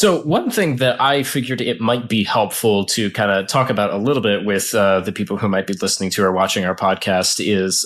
So one thing that I figured it might be helpful to kind of talk about a little bit with the people who might be listening to or watching our podcast is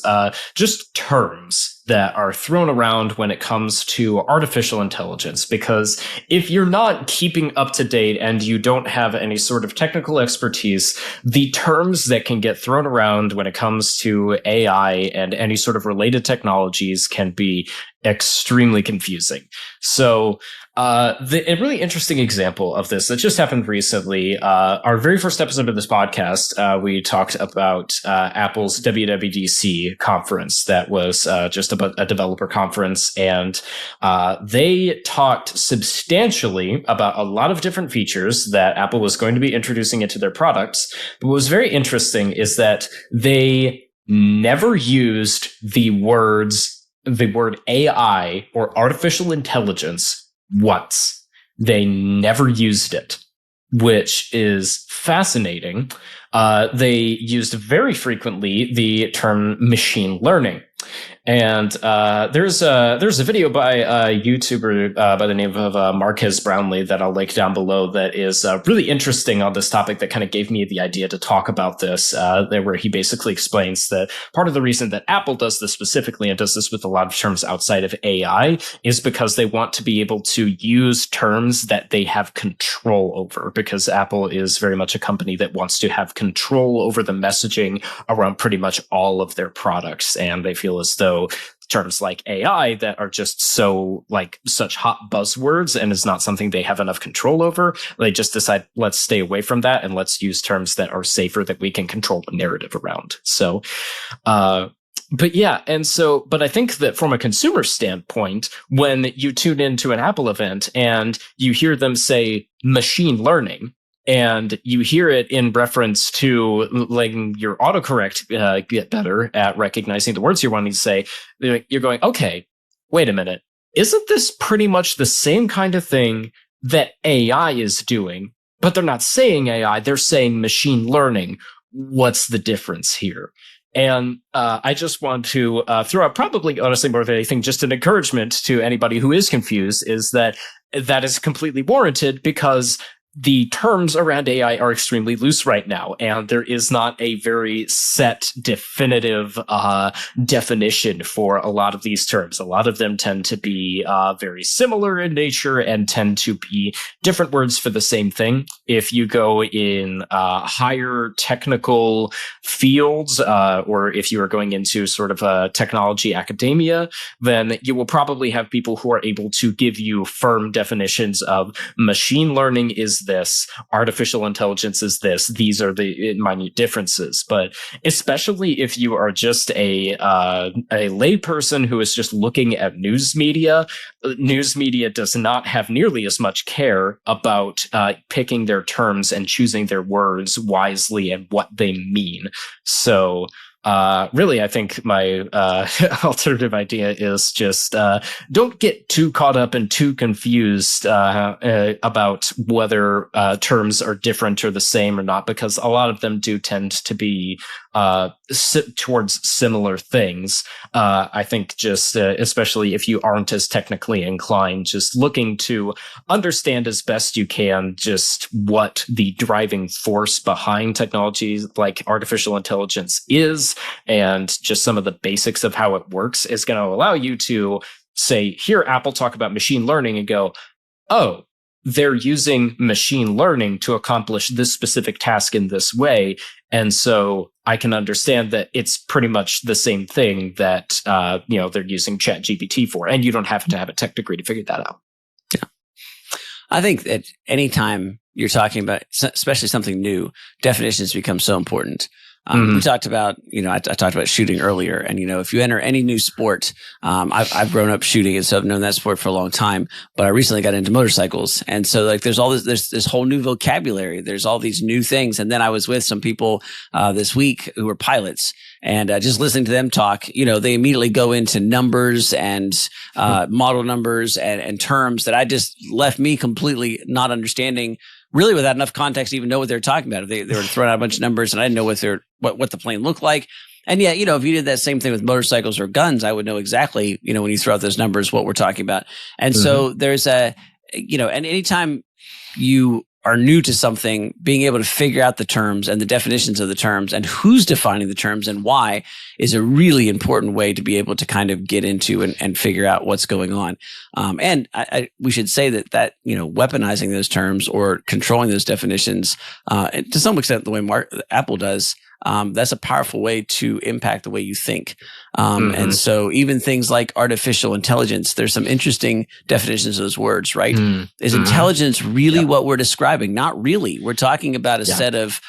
just terms that are thrown around when it comes to artificial intelligence. Because if you're not keeping up to date and you don't have any sort of technical expertise, the terms that can get thrown around when it comes to AI and any sort of related technologies can be extremely confusing. So a really interesting example of this that just happened recently, our very first episode of this podcast, we talked about Apple's WWDC conference that was just about a developer conference, and they talked substantially about a lot of different features that Apple was going to be introducing into their products. But what was very interesting is that they never used the word AI or artificial intelligence once. They never used it, which is fascinating. They used very frequently the term machine learning. And there's a video by a YouTuber by the name of Marquez Brownlee that I'll link down below that is really interesting on this topic that kind of gave me the idea to talk about this, where he basically explains that part of the reason that Apple does this specifically and does this with a lot of terms outside of AI is because they want to be able to use terms that they have control over, because Apple is very much a company that wants to have control over the messaging around pretty much all of their products. And they feel as though terms like AI that are just so like such hot buzzwords and is not something they have enough control over, they just decide, let's stay away from that and let's use terms that are safer that we can control the narrative around. So, but I think that from a consumer standpoint, when you tune into an Apple event and you hear them say machine learning, and you hear it in reference to letting your autocorrect get better at recognizing the words you're wanting to say, you're going, okay, wait a minute. Isn't this pretty much the same kind of thing that AI is doing? But they're not saying AI, they're saying machine learning. What's the difference here? And I just want to throw out, probably honestly more than anything, just an encouragement to anybody who is confused, is that is completely warranted, because the terms around AI are extremely loose right now, and there is not a very set, definitive definition for a lot of these terms. A lot of them tend to be very similar in nature and tend to be different words for the same thing. If you go in higher technical fields, or if you are going into sort of technology academia, then you will probably have people who are able to give you firm definitions of machine learning is this, artificial intelligence is this, these are the minute differences. But especially if you are just a layperson who is just looking at news media does not have nearly as much care about picking their terms and choosing their words wisely and what they mean. So really, I think my alternative idea is just don't get too caught up and too confused about whether terms are different or the same or not, because a lot of them do tend to be towards similar things. I think just especially if you aren't as technically inclined, just looking to understand as best you can just what the driving force behind technologies like artificial intelligence is, and just some of the basics of how it works is going to allow you to say, hear Apple talk about machine learning and go, oh, they're using machine learning to accomplish this specific task in this way. And so I can understand that it's pretty much the same thing that, they're using ChatGPT for. And you don't have to have a tech degree to figure that out. Yeah. I think that anytime you're talking about, especially something new, definitions become so important. We talked about, I talked about shooting earlier, and, if you enter any new sport, I've grown up shooting, and so I've known that sport for a long time, but I recently got into motorcycles. And so there's all this whole new vocabulary. There's all these new things. And then I was with some people, this week who were pilots, and just listening to them talk, they immediately go into numbers and, model numbers and terms that I just left me completely not understanding, really without enough context to even know what they're talking about. They were throwing out a bunch of numbers, and I didn't know what the plane looked like. And yeah, if you did that same thing with motorcycles or guns, I would know exactly, when you throw out those numbers, what we're talking about. And so there's and anytime you are new to something, being able to figure out the terms and the definitions of the terms and who's defining the terms and why is a really important way to be able to kind of get into and figure out what's going on. And we should say that weaponizing those terms or controlling those definitions, to some extent, the way Apple does, that's a powerful way to impact the way you think. And so even things like artificial intelligence, there's some interesting definitions of those words, right? Is intelligence really what we're describing? Not really. We're talking about a set of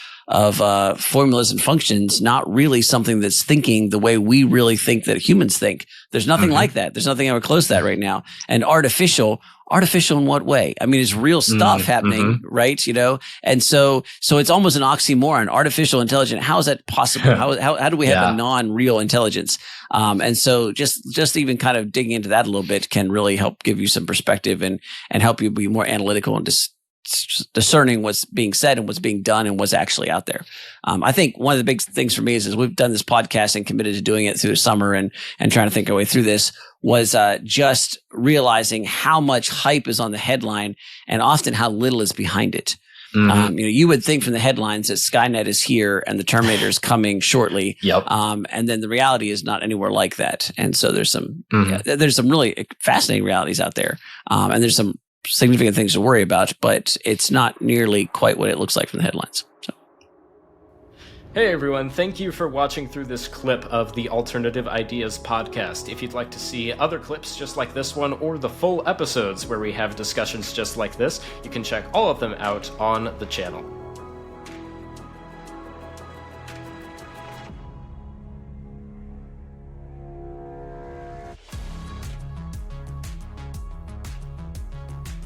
formulas and functions, not really something that's thinking the way we really think that humans think. There's nothing like that. There's nothing ever close to that right now. And artificial in what way? I mean, it's real stuff happening, right? And so it's almost an oxymoron. Artificial intelligence. How is that possible? How do we have a non-real intelligence? And so just even kind of digging into that a little bit can really help give you some perspective and help you be more analytical and discerning what's being said and what's being done and what's actually out there. I think one of the big things for me is we've done this podcast and committed to doing it through the summer and trying to think our way through this was just realizing how much hype is on the headline and often how little is behind it. You would think from the headlines that Skynet is here and the Terminator is coming shortly. And then the reality is not anywhere like that. And so there's some really fascinating realities out there. And there's some significant things to worry about, but it's not nearly quite what it looks like from the headlines. So. Hey everyone, thank you for watching through this clip of the Alternative Ideas podcast. If you'd like to see other clips just like this one or the full episodes where we have discussions just like this, you can check all of them out on the channel.